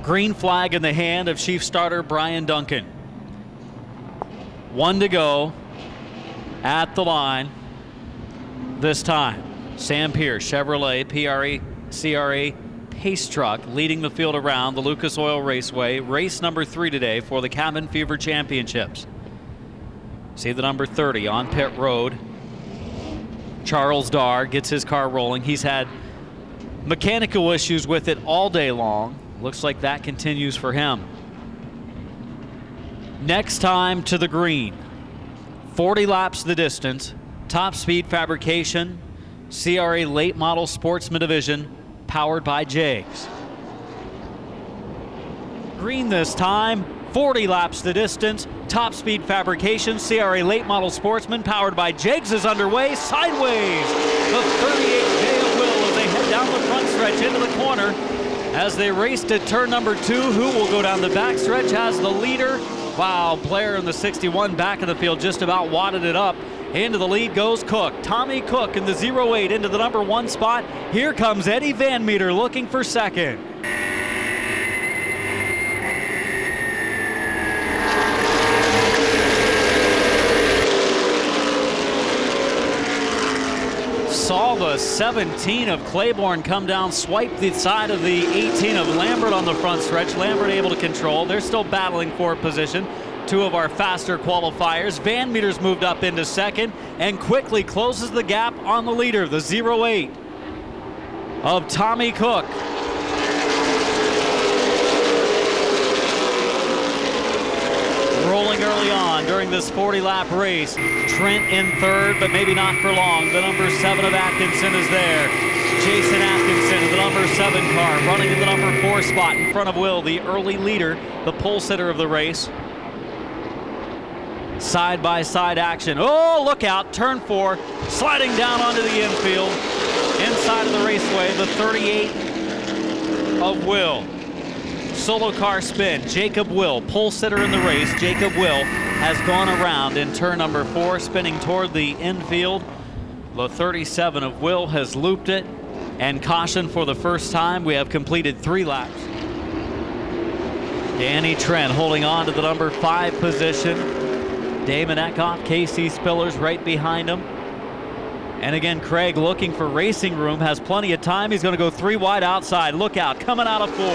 Green flag in the hand of chief starter Brian Duncan. 1 to go at the line this time. Sam Pierce, Chevrolet, CRA Pace Truck leading the field around the Lucas Oil Raceway. Race number 3 today for the Cabin Fever Championships. See the number 30 on pit road. Charles Darr gets his car rolling. He's had mechanical issues with it all day long. Looks like that continues for him. Next time to the green. 40 laps the distance. Top Speed Fabrication, CRA late model Sportsman division, powered by Jegs. Green this time. 40 laps the distance. Top Speed Fabrication, CRA late model Sportsman, powered by Jegs is underway. Sideways. The 38J of Will as they head down the front stretch into the corner. As they race to turn number 2, who will go down the back stretch as the leader? Wow, Blair in the 61 back of the field just about wadded it up. Into the lead goes Cook. Tommy Cook in the 08 into the number 1 spot. Here comes Eddie Van Meter looking for second. Saw the 17 of Claiborne come down, swipe the side of the 18 of Lambert on the front stretch. Lambert able to control. They're still battling for position. 2 of our faster qualifiers. Van Meter's moved up into second and quickly closes the gap on the leader, the 08 of Tommy Cook. Rolling early on during this 40-lap race. Trent in third, but maybe not for long. The number 7 of Atkinson is there. Jason Atkinson in the number 7 car, running in the number 4 spot in front of Will, the early leader, the pole sitter of the race. Side-by-side action. Oh, look out, turn 4, sliding down onto the infield. Inside of the raceway, the 38 of Will. Solo car spin, Jacob Will, pole sitter in the race. Jacob Will has gone around in turn number 4, spinning toward the infield. The 37 of Will has looped it, and caution for the first time. We have completed 3 laps. Danny Trent holding on to the number 5 position. Damon Eckhoff, Casey Spillers right behind him. And again, Craig looking for racing room, has plenty of time. He's going to go 3 wide outside. Look out, coming out of 4.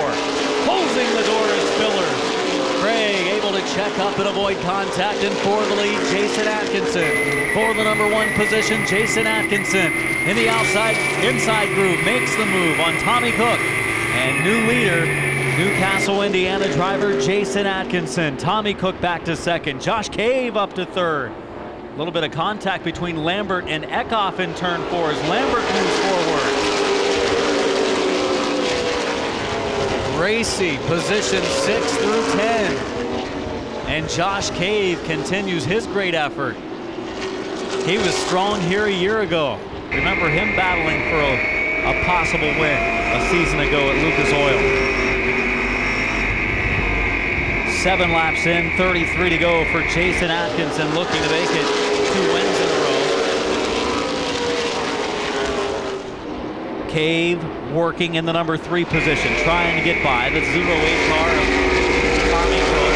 Closing the door to Spillers. Craig able to check up and avoid contact, and for the lead, Jason Atkinson. For the number 1 position, Jason Atkinson in the inside groove makes the move on Tommy Cook. And new leader, Newcastle, Indiana driver Jason Atkinson. Tommy Cook back to second. Josh Cave up to third. A little bit of contact between Lambert and Eckhoff in turn 4 as Lambert moves forward. Gracie, position 6 through 10. And Josh Cave continues his great effort. He was strong here a year ago. Remember him battling for a possible win a season ago at Lucas Oil. 7 laps in, 33 to go for Jason Atkinson, looking to make it 2 wins in a row. Cave working in the number 3 position, trying to get by the 08 car of Tommy Cook.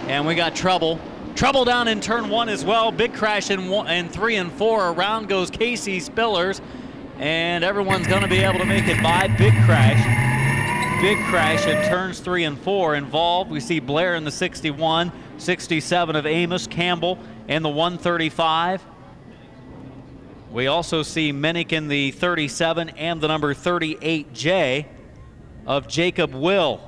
And we got trouble. Trouble down in turn 1 as well. Big crash in 3 and 4. Around goes Casey Spillers. And everyone's going to be able to make it by. Big crash. Big crash in turns 3 and 4 involved. We see Blair in the 61, 67 of Amos, Campbell in the 135. We also see Menick in the 37 and the number 38J of Jacob Will.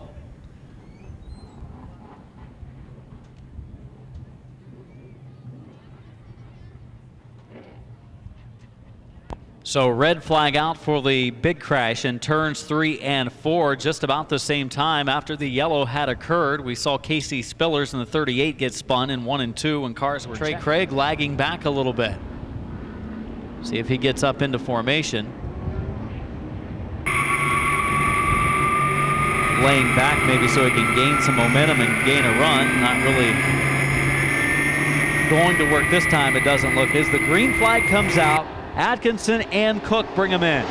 So red flag out for the big crash in turns 3 and 4 just about the same time after the yellow had occurred. We saw Casey Spillers in the 38 get spun in 1 and 2 when cars were Trey Craig lagging back a little bit. See if he gets up into formation. Laying back maybe so he can gain some momentum and gain a run. Not really going to work this time, it doesn't look. As the green flag comes out, Atkinson and Cook bring him in.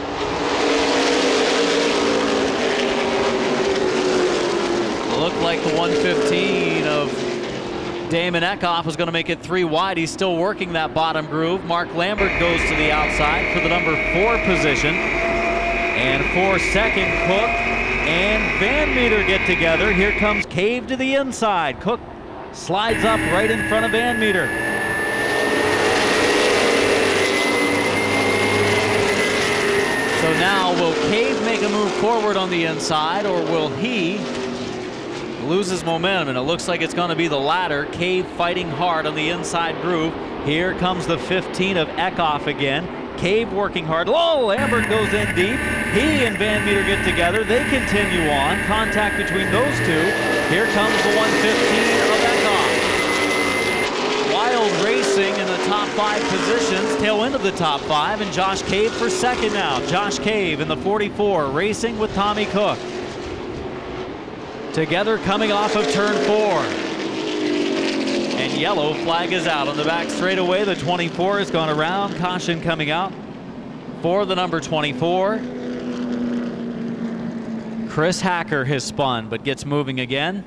looked like the 115 of Damon Eckhoff was going to make it 3 wide. He's still working that bottom groove. Mark Lambert goes to the outside for the number 4 position. And for second, Cook and Van Meter get together. Here comes Cave to the inside. Cook slides up right in front of Van Meter. So now, will Cave make a move forward on the inside, or will he lose his momentum? And it looks like it's going to be the latter. Cave fighting hard on the inside groove. Here comes the 15 of Eckhoff again. Cave working hard. Oh, Lambert goes in deep. He and Van Meter get together. They continue on. Contact between those two. Here comes the 115 of Eckhoff. Wild racing in the top 5 positions. Tail end of the top 5, and Josh Cave for second now. Josh Cave in the 44 racing with Tommy Cook. Together coming off of turn 4. And yellow flag is out on the back straightaway. The 24 has gone around. Caution coming out for the number 24. Chris Hacker has spun but gets moving again.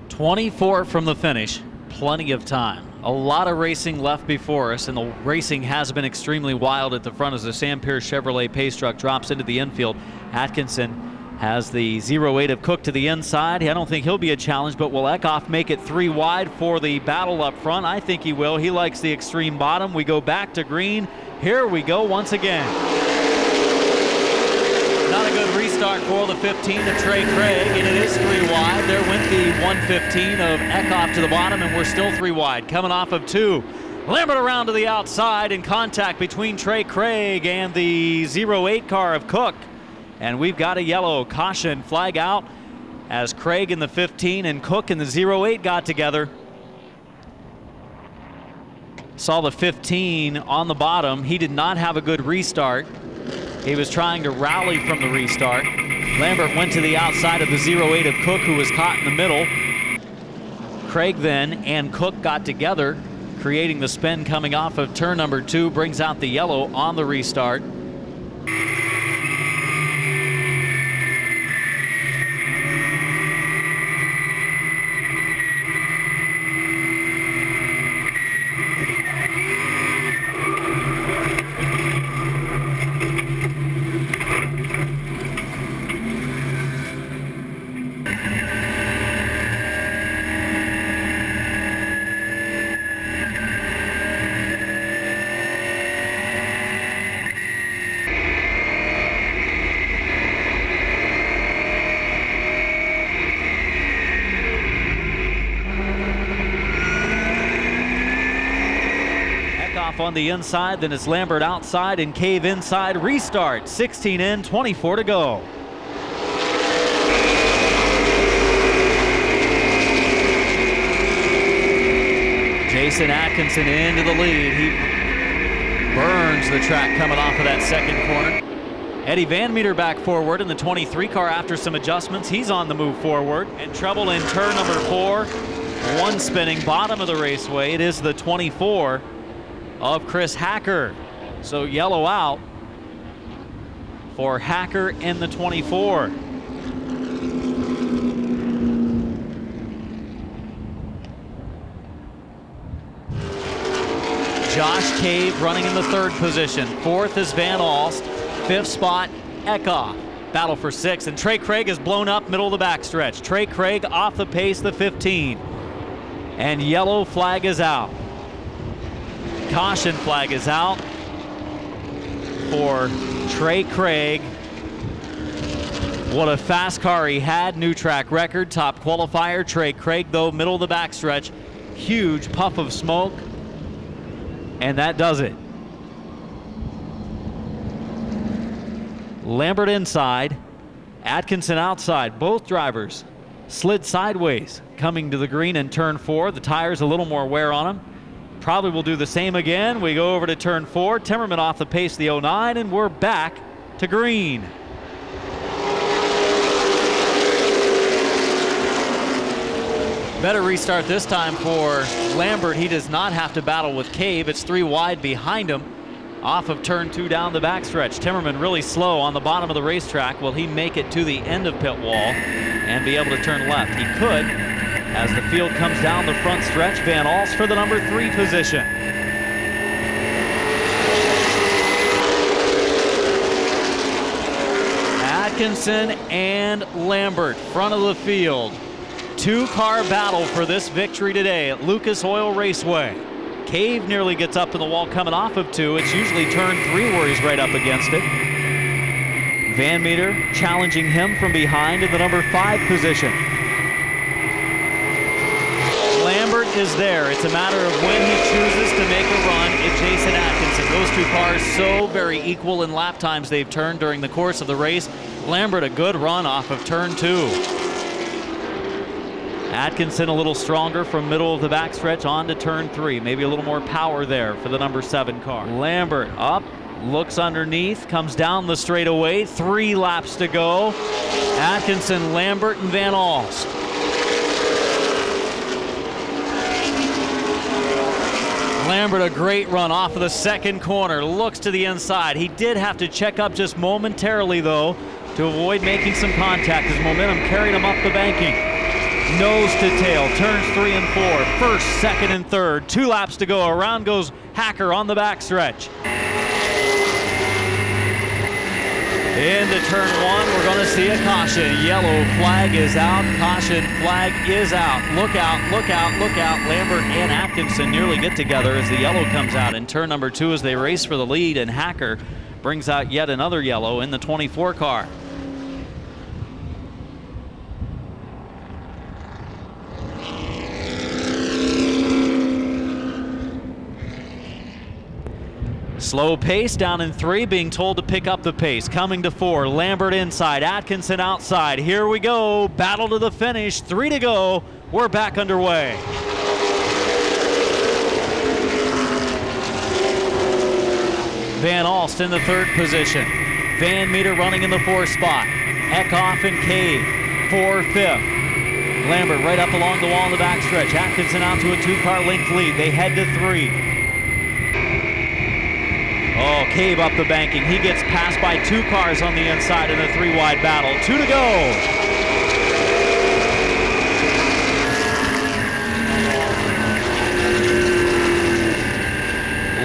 .24 from the finish. Plenty of time. A lot of racing left before us, and the racing has been extremely wild at the front as the Sam Pierce Chevrolet pace truck drops into the infield. Atkinson has the 08 of Cook to the inside. I don't think he'll be a challenge, but will Eckhoff make it 3 wide for the battle up front? I think he will. He likes the extreme bottom. We go back to green. Here we go once again. Not a good restart for the 15 to Trey Craig, and it is 3 wide. There went the 115 of Eckhoff to the bottom, and we're still 3 wide. Coming off of 2. Lambert around to the outside in contact between Trey Craig and the 08 car of Cook. And we've got a yellow. Caution flag out as Craig in the 15 and Cook in the 08 got together. Saw the 15 on the bottom. He did not have a good restart. He was trying to rally from the restart. Lambert went to the outside of the 08 of Cook, who was caught in the middle. Craig then and Cook got together, creating the spin coming off of turn number 2, brings out the yellow on the restart. On the inside, then it's Lambert outside and Cave inside. Restart, 16 in, 24 to go. Jason Atkinson into the lead. He burns the track coming off of that second corner. Eddie Van Meter back forward in the 23 car after some adjustments. He's on the move forward. And trouble in turn number 4. One spinning bottom of the raceway. It is the 24 of Chris Hacker. So yellow out for Hacker in the 24. Josh Cave running in the 3rd position. 4th is Van Alst. 5th spot, Eckhoff. Battle for 6th, and Trey Craig is blown up middle of the backstretch. Trey Craig off the pace, the 15. And yellow flag is out. Caution flag is out for Trey Craig. What a fast car he had. New track record, top qualifier. Trey Craig, though, middle of the backstretch. Huge puff of smoke. And that does it. Lambert inside, Atkinson outside. Both drivers slid sideways coming to the green in turn 4. The tires a little more wear on them. Probably will do the same again. We go over to turn 4. Timmerman off the pace of the 09, and we're back to green. Better restart this time for Lambert. He does not have to battle with Cave. It's 3 wide behind him off of turn 2 down the backstretch. Timmerman really slow on the bottom of the racetrack. Will he make it to the end of pit wall and be able to turn left? He could, as the field comes down the front stretch. Van Alst for the number 3 position. Atkinson and Lambert, front of the field. 2-car battle for this victory today at Lucas Oil Raceway. Cave nearly gets up to the wall coming off of 2. It's usually turn 3 where he's right up against it. Van Meter challenging him from behind in the number 5 position. Lambert is there. It's a matter of when he chooses to make a run at Jason Atkinson. Those 2 cars so very equal in lap times they've turned during the course of the race. Lambert a good run off of turn 2. Atkinson a little stronger from middle of the backstretch on to turn 3. Maybe a little more power there for the number 7 car. Lambert up, looks underneath, comes down the straightaway. 3 laps to go. Atkinson, Lambert, and Van Alst. Lambert a great run off of the second corner. Looks to the inside. He did have to check up just momentarily, though, to avoid making some contact. His momentum carried him up the banking. Nose to tail, turns 3 and 4, first, second, and third. 2 laps to go. Around goes Hacker on the backstretch. Into turn 1, we're going to see a caution. Yellow flag is out. Caution flag is out. Look out, look out, look out. Lambert and Atkinson nearly get together as the yellow comes out in turn number 2 as they race for the lead, and Hacker brings out yet another yellow in the 24 car. Slow pace down in 3, being told to pick up the pace. Coming to 4, Lambert inside, Atkinson outside. Here we go, battle to the finish, 3 to go. We're back underway. Van Alst in the 3rd position. Van Meter running in the 4th spot. Eckhoff and Cave, 4th, 5th. Lambert right up along the wall in the backstretch. Atkinson out to a 2-car length lead. They head to 3. Oh, Cave up the banking. He gets passed by 2 cars on the inside in a 3-wide battle. 2 to go.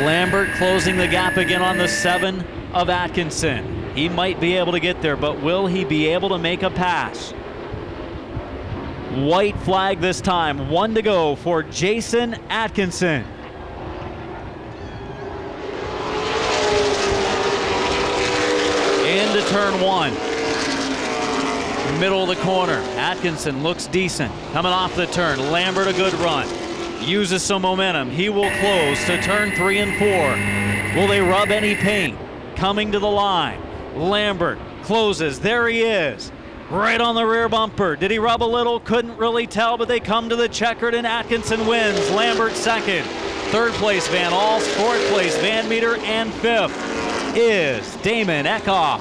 Lambert closing the gap again on the 7 of Atkinson. He might be able to get there, but will he be able to make a pass? White flag this time. 1 to go for Jason Atkinson. Into turn 1. Middle of the corner. Atkinson looks decent. Coming off the turn. Lambert a good run. Uses some momentum. He will close to turn 3 and 4. Will they rub any paint? Coming to the line. Lambert closes. There he is. Right on the rear bumper. Did he rub a little? Couldn't really tell, but they come to the checkered and Atkinson wins. Lambert 2nd. 3rd place Van Alst. 4th place Van Meter, and 5th is Damon Eckhoff.